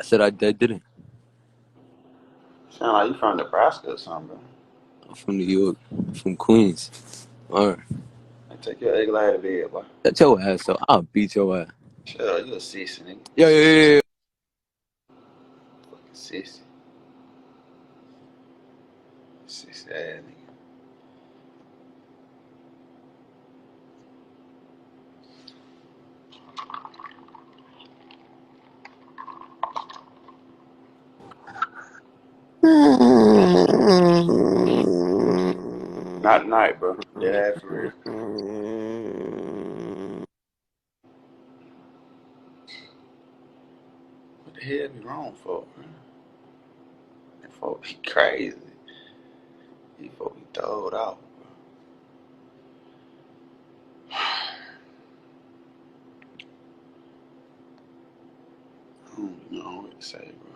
said I didn't. Sound like you from Nebraska or something, bro. I'm from New York. I'm from Queens. Alright. Like, take your ugly ass to bed, boy. Shut your ass up. I'll beat your ass. Shut up, you a sissy, nigga. Yo, yo, yo, yo. Fucking sissy. Sissy ass nigga. Not tonight, bro. Dead ass for real. What the hell be wrong for, bro? That folk be crazy. These folk be throwed out, bro. I don't know what to say, bro.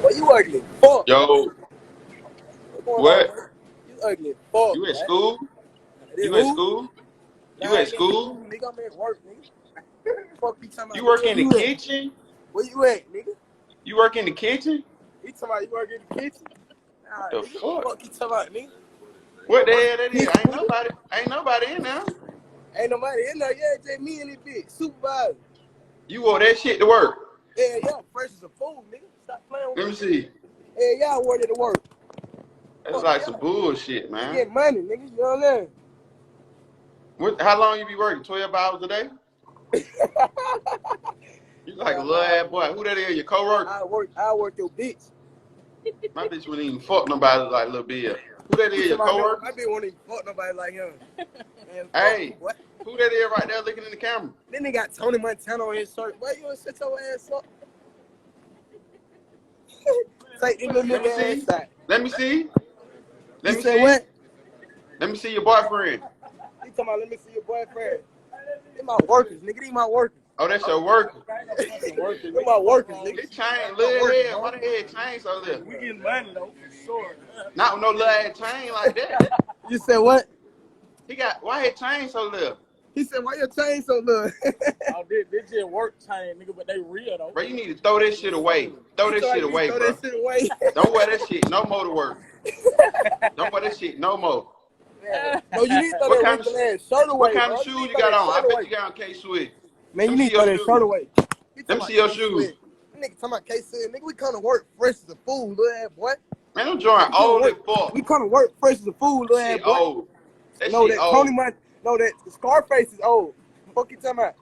Boy, you ugly fuck. Yo, What's going on, what? bro? You ugly fuck, You at boy. school? This You at who? school? Nah, You I at ain't in school, school? nigga. I'm at work, nigga. Fuck you talking You about, nigga? work Where in the you at? kitchen? Where you at, nigga? You work in the kitchen? You talking about you work in the kitchen? Nah, The nigga. fuck? Fuck you talking about, nigga? What the Work hell that in is? the kitchen, nigga. Ain't nobody in there. Ain't nobody in there. Yeah, just me and this bitch. Supervisor. You wore that shit to work. Yeah, fresh as a fool, nigga. Stop playing with Let me, me nigga. see. Yeah, y'all wore it to work. That's Fuck like yeah. some bullshit, We man. get money, nigga. You know what How long you be working? 12 hours a day? You like a little ass boy. Who that is? Your co-worker? I work your bitch. My bitch wouldn't even fuck nobody like Lil Bill. Who that is? Your co-worker? I be wanting to fuck nobody like him. Man, Hey, what? who that is right there looking in the camera? Then they got Tony Montana on his shirt. Why you gonna shut your ass up? Take this little Let me nigga see. ass out. Let me see. Let You me said see. what? Let me see your boyfriend. He talking about let me see your boyfriend. They my workers, nigga. They my workers. Oh, that's your worker. They my workers, nigga. It changed, little head. Why the head changed so little? We getting money though, for sure. Not with no little ass chain like that. You said what? Why it changed so little? He said, why your chain so little? Oh, they just work chain, nigga, but they real though. Bro, you need to throw that shit away. Throw that shit away, bro. That shit away. Don't wear that shit no more to work. Don't wear that shit no more. No, you need to throw What that kind of wrinkled ass shirt away, what kind bro. of shoes you got on? I bet you got on K-Swift. Man, Let you me need see to throw your that shirt shoes. away. Let me see your shoes. Nigga talking about K-Swift. Nigga, we come to work fresh as a fool, little ass boy. Man, I'm drawing old as fuck. We come to work fresh as a fool, little ass Shit boy. old. That No, shit that old. that Scarface is old. Fuck you talking about?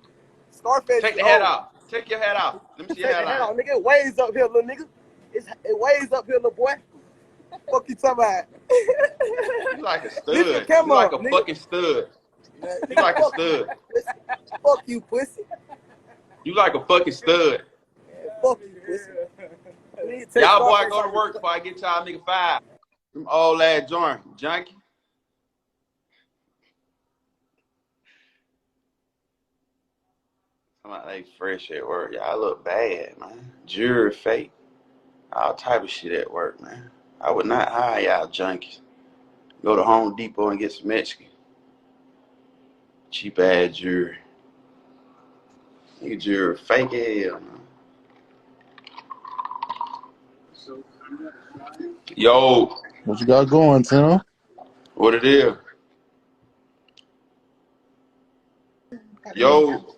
Scarface Take is the hat old. off. Take your hat off. Let me see your Take the hat hairline. off, nigga. It weighs up here, little nigga. It weighs up here, little boy. Fuck you talking about? You like a stud. Lift your camera You like a up, nigga. fucking stud. You like a stud. Fuck you, pussy. You like a fucking stud. Fuck you, pussy. Y'all boy go to work before I get y'all nigga fired. Them old ass joint, junkie. Somebody they fresh at work. Y'all look bad, man. Jury fake. All type of shit at work, man. I would not hire y'all junkies. Go to Home Depot and get some Mexican. Cheap ass jury. Nigga jury fake as hell, man. Yo. What you got going, Tim? What it is? Yo.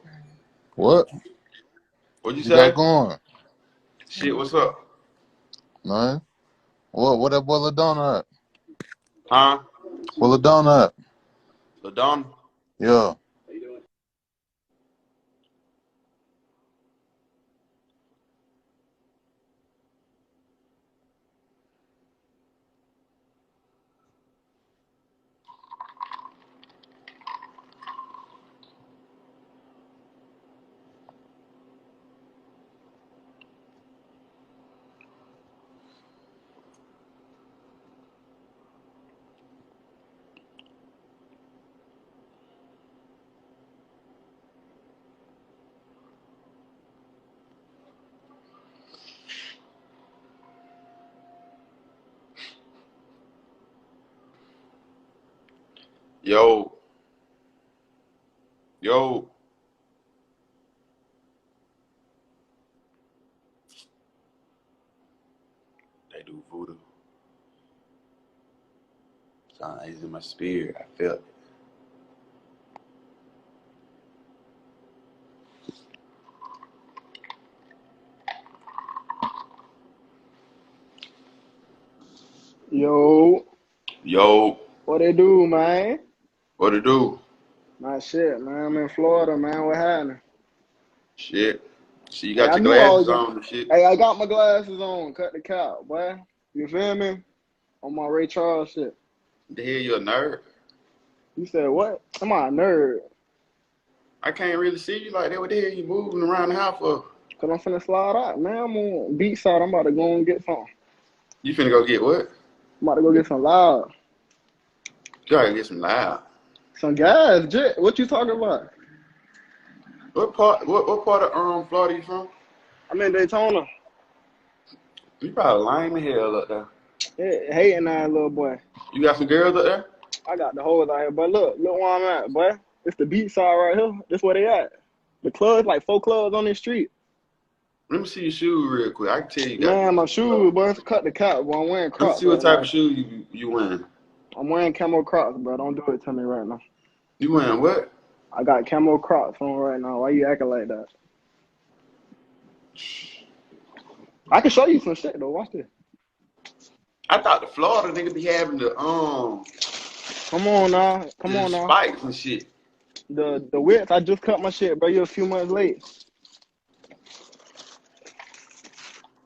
What? What'd you You got say? going? Shit, what's up? Nothing. What that boy LaDonna at? Huh? Where LaDonna at? LaDonna? Yeah. Yo. Yo. They do voodoo. It's in my spirit. I felt it. Yo, Yo. what they do, man? What it do? My shit, man. I'm in Florida, man. What happening? Shit. So you Hey, got I your knew I was glasses going. on and shit. Hey, I got my glasses on. Cut the cap, boy. You feel me? On my Ray Charles shit. The hell you a nerd? You said what? Am I a nerd? I can't really see you like that. What the hell you moving around the house for? Cause I'm finna slide out, man. I'm on beat side. I'm about to go and get some. You finna go get what? I'm about to go get some loud. You gotta get some loud. Some gas, Jit. What you talking about? What part of Florida you from? I'm in Daytona. You probably lame as hell up there. Yeah, hating that little boy. You got some girls up there? I got the hoes out here, but look where I'm at, boy. It's the beat side right here. This where they at. The clubs, like 4 clubs on this street. Let me see your shoes real quick. I can tell you got. Man, my shoes, boy. Cut the cap, boy. I'm wearing Let me Crocs see what right type now. of shoes you wearing. I'm wearing camo Crocs, bro. Don't do it to me right now. You wearing what? I got camo Crocs on right now. Why you acting like that? I can show you some shit though. Watch this. I thought the Florida nigga be having the Come on now. Come the on now. spikes and shit. The width, I just cut my shit, bro. You're a few months late.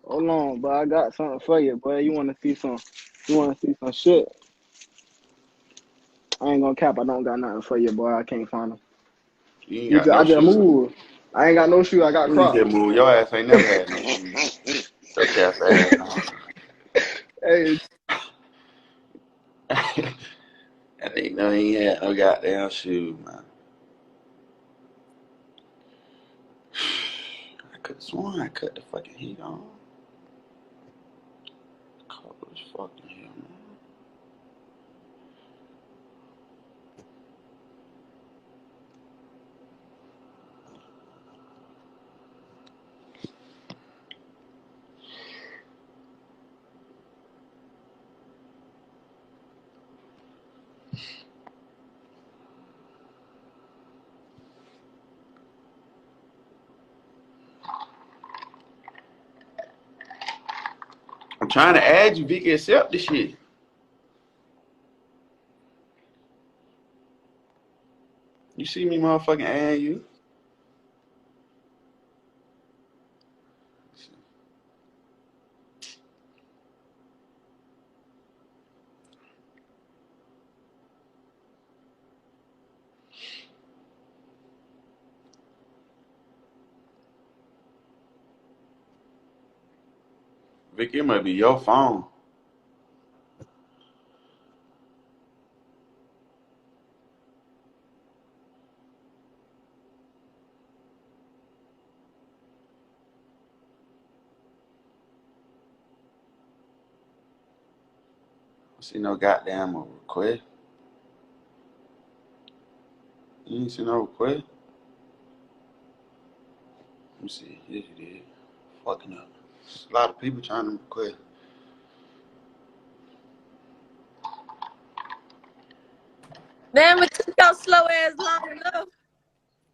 Hold on, but I got something for you, boy. You wanna see some shit. I ain't gonna cap, I don't got nothing for you, boy. I can't find them. You ain't got I no just shoes. moved. I ain't got no shoe, I got You Crocs. just move. Your ass ain't never had no shoes. Your ass ass. Hey, I think no, he ain't had no goddamn shoes, man. I could have sworn I cut the fucking heat on. Cold as fucking hell, man. I'm trying to add you, Vicky, accept this shit. You see me motherfucking add you? Vicky, it might be your phone. I see no goddamn request. You ain't see no request? Let me see. Yes, you did. Fucking up. There's a lot of people trying to request. Damn, it took your slow ass long enough.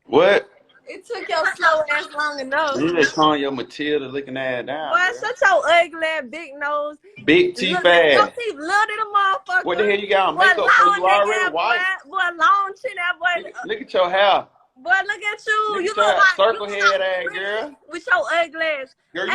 What? It took your slow ass long enough. You just calling your Matilda looking ass down, Boy, girl. shut your ugly ass big nose. Big teeth Your ass. teeth little than a motherfucker. What the hell you got on Boy, makeup for? long You neck already ass white. boy. Boy, long chin ass boy. Look at your hair. Boy, look at you. Look You at your look like circle you head look ass, like girl. with your ugly ass. Girl,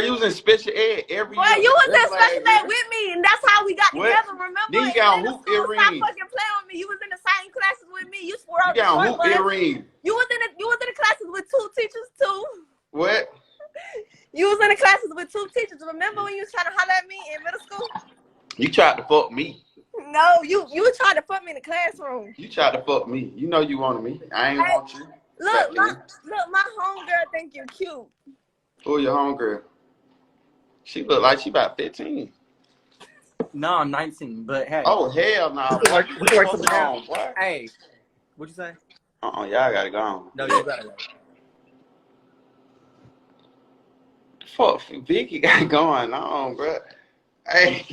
you was in special ed every Boy, year. you was in That's special like, ed with me, and that's how we got what? together. Remember? Then you In got middle hoop school, stop earrings. fucking playing with me. You was in the same classes with me. You swore You on the got short hoop bus. earrings. You was in the classes with 2 teachers too. What? You was in the classes with 2 teachers. Remember when you was trying to holler at me in middle school? You tried to fuck me. No, you tried to put me in the classroom. You tried to fuck me. You know you wanted me. I ain't want you. Look, my homegirl think you cute. Who your homegirl? She look like she about 15. No, I'm 19. But hey, Oh hell nah, boy. we Get can the work fuck something out. on, boy. Hey, what'd you say? Y'all gotta go on. No, you gotta go. Fuck, Vicky got going on, bro. Hey,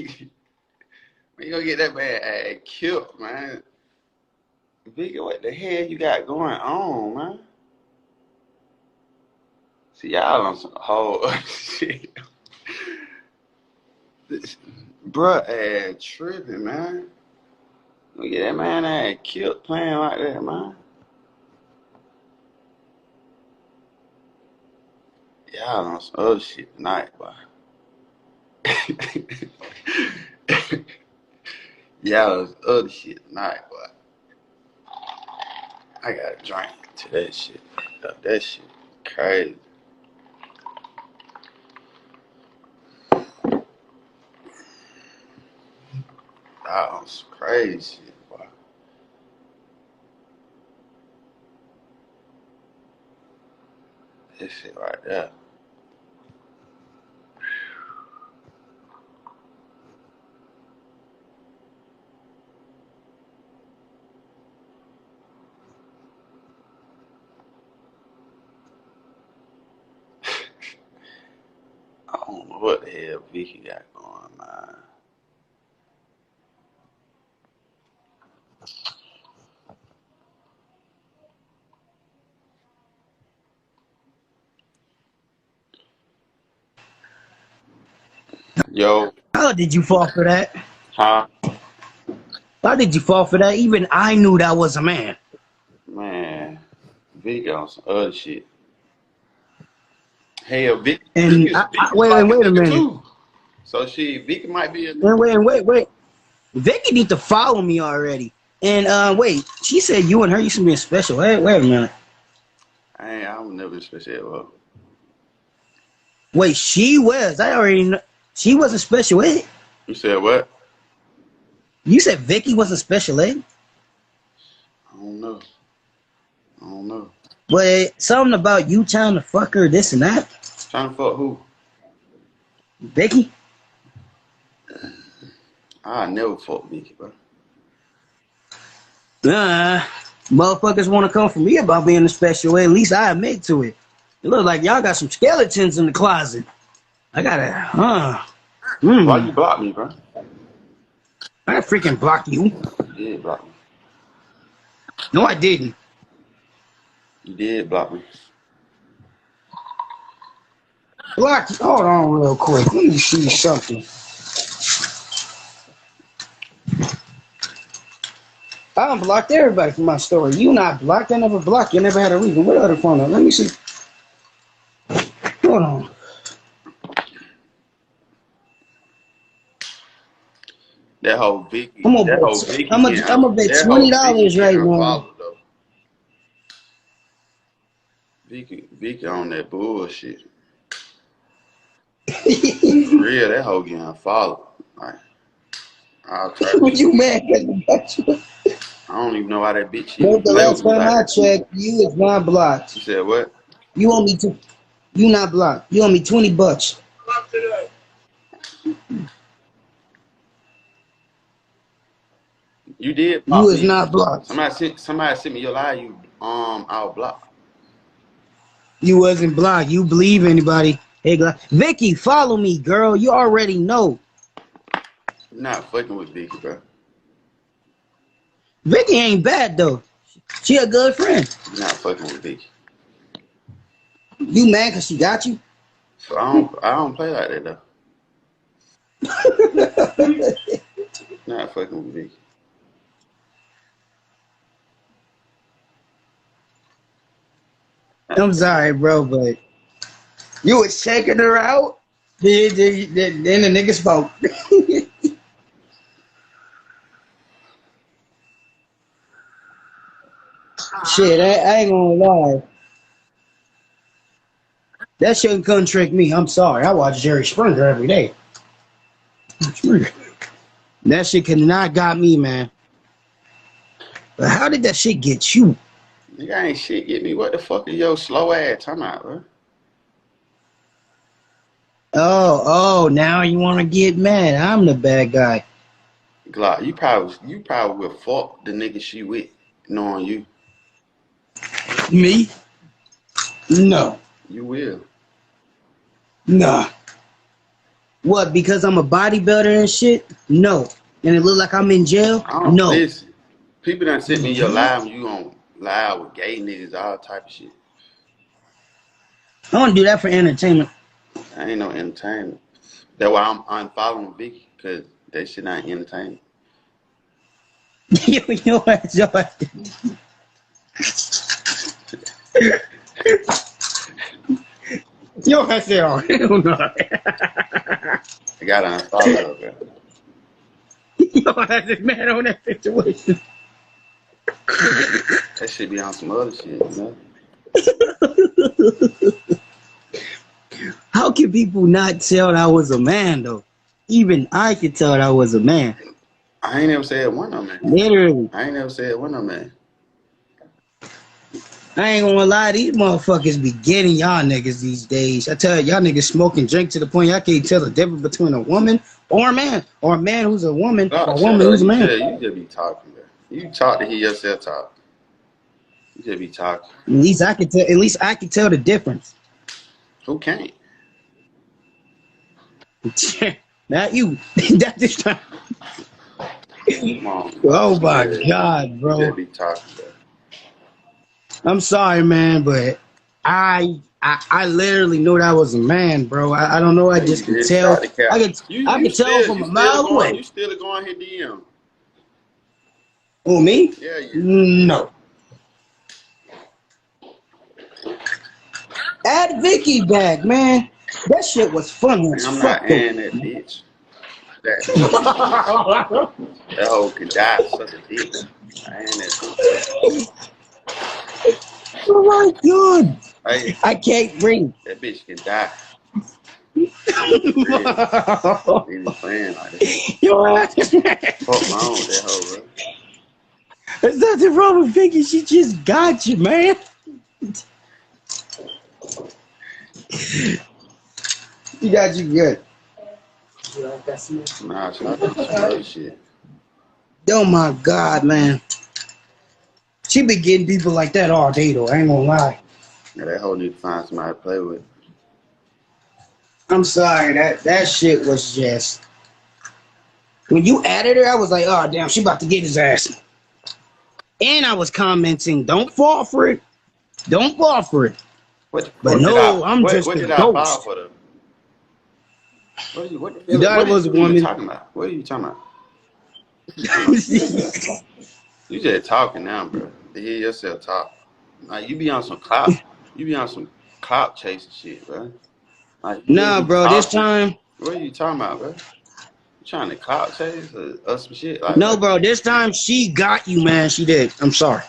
we gonna get that man killed, man. Vicky, what the hell you got going on, man? See, y'all on some whole other shit. Bruh, tripping, man. We get that man killed playing like that, man. Y'all on some other shit tonight, boy. Y'all on some other shit tonight, boy. I gotta drink to that shit. That shit crazy. Y'all on some crazy shit, boy. That shit right there. I don't know what the hell Vicky got going, man. Yo, How did you fall for that? huh? How did you fall for that? Even I knew that was a man. Man, Vicky on some other shit. Hell, Vicky And like a wait a nigga minute. too. So Vicky might be a nigga. Wait. Vicky need to follow me already. And wait, she said you and her used to be special. Wait a minute. I'm never special. Well, Wait, she was. I already know. She wasn't special ed. you said what? You said Vicky wasn't special ed? I don't know. I don't know. But something about you trying to fuck her, this and that. Trying to fuck who? Vicky? I never fuck Vicky, bro. Motherfuckers want to come for me about being a special ed. At least I admit to it. It looks like y'all got some skeletons in the closet. I gotta, Why you block me, bro? I freaking blocked you. You did block me. No, I didn't. You did block me. Blocked you. Hold on real quick. Let me see something. I unblocked everybody from my story. You not blocked. I never blocked you. I never had a reason. What other phone? Let me see. Hold on. That whole Vicky. I'm gonna That bet whole Vicky. I'm gonna bet That whole Vicky $20 right getting now. unfollowed though. Vicky on that bullshit. For real, that hoe getting unfollowed. Like, I'll try What to. you mad at? I don't even know why that bitch No, even the play with last me time like I that. checked, you is not blocked. You said what? You owe me you not blocked. You owe me $20. You did You block is me. not blocked. Somebody sent me your lie. You out block. You wasn't blocked. You believe anybody. Hey, Vicky, follow me, girl. You already know. You're not fucking with Vicky, bro. Vicky ain't bad though. She a good friend. You're not fucking with Vicky. You mad cause she got you? So I don't play like that though. Not fucking with Vicky. I'm sorry, bro, but you was checking her out. Then the nigga spoke. Shit, I ain't gonna lie. That shouldn't couldn't trick me. I'm sorry. I watch Jerry Springer every day. That shit could not got me, man. But how did that shit get you? Nigga ain't shit get me. What the fuck is your slow ass talking about, bro? Oh, now you want to get mad. I'm the bad guy. Glock, you probably will fuck the nigga she with, knowing you. Me? No. You will. Nah. What, because I'm a bodybuilder and shit? No. And it look like I'm in jail? I don't No. listen. People done sent me your live and you on live with gay niggas, all type of shit. I want to do that for entertainment. I ain't no entertainment. That's why I'm unfollowing Vicky, because that shit not entertainment. Yo, I said, oh, hell no. I gotta unfollow her, bro. Yo, I just mad on that situation. That shit be on some other shit, you know? How can people not tell that I was a man, though? Even I could tell that I was a man. I ain't never said one no man. Literally. I ain't never said one no man. I ain't gonna lie, these motherfuckers be getting y'all niggas these days. I tell y'all niggas smoke and drink to the point y'all can't tell the difference between a woman or a man who's a woman or a woman who's a man. You just be talking, bro. You talk to hear yourself talk. You just be talking. At least I can tell the difference. Who can't? Not you. That this time. Come on. Oh my God, bro. You just be talking, bro. I'm sorry, man, but I literally knew that was a man, bro. I don't know. I just can tell. I can tell from a mile away. You still going here DM? Oh, me? Yeah, you. No. Add Vicky back, man. That shit was funny as I'm fuck. not adding that bitch. That hoe could die such a dick. I ain't that bitch. Oh my God. Hey, I can't breathe. that bitch can die. Really playing like that. Your ass. Fuck wrong with that hoe, bro. There's nothing wrong with Vicky. She just got you, man. She got you good. Nah, she not some other shit. Oh my God, man. She be getting people like that all day, though. I ain't gonna lie. Yeah, that hoe need to find somebody to play with. I'm sorry. That shit was just. When you added her, I was like, oh, damn, she about to get his ass. And I was commenting, don't fall for it. Don't fall for it. What I'm just what a did I file ghost. for them? What You thought it was a are you woman. talking about? What are you talking about? You just talking now, bro. To hear yourself talk. Like, you be on some clout. You be on some clout chasing shit, bro. Like, Nah, bro, this time. What are you talking about, bro? You trying to clout chase or some shit? Like, No, bro, this time she got you, man. She did. I'm sorry.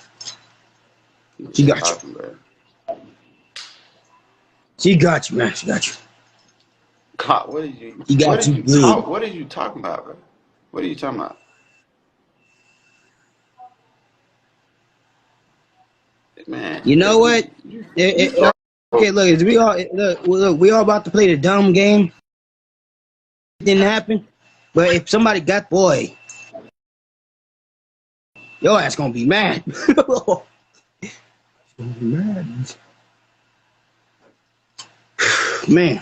She got you. Bro. She got you, man. She got you. God, what did you? He got what did you you good. talk? What are you talking about, bro? What are you talking about? Man, you know what? Okay, look, we all about to play the dumb game. It didn't happen, but if somebody got boy, your ass gonna be mad. Gonna be mad, man.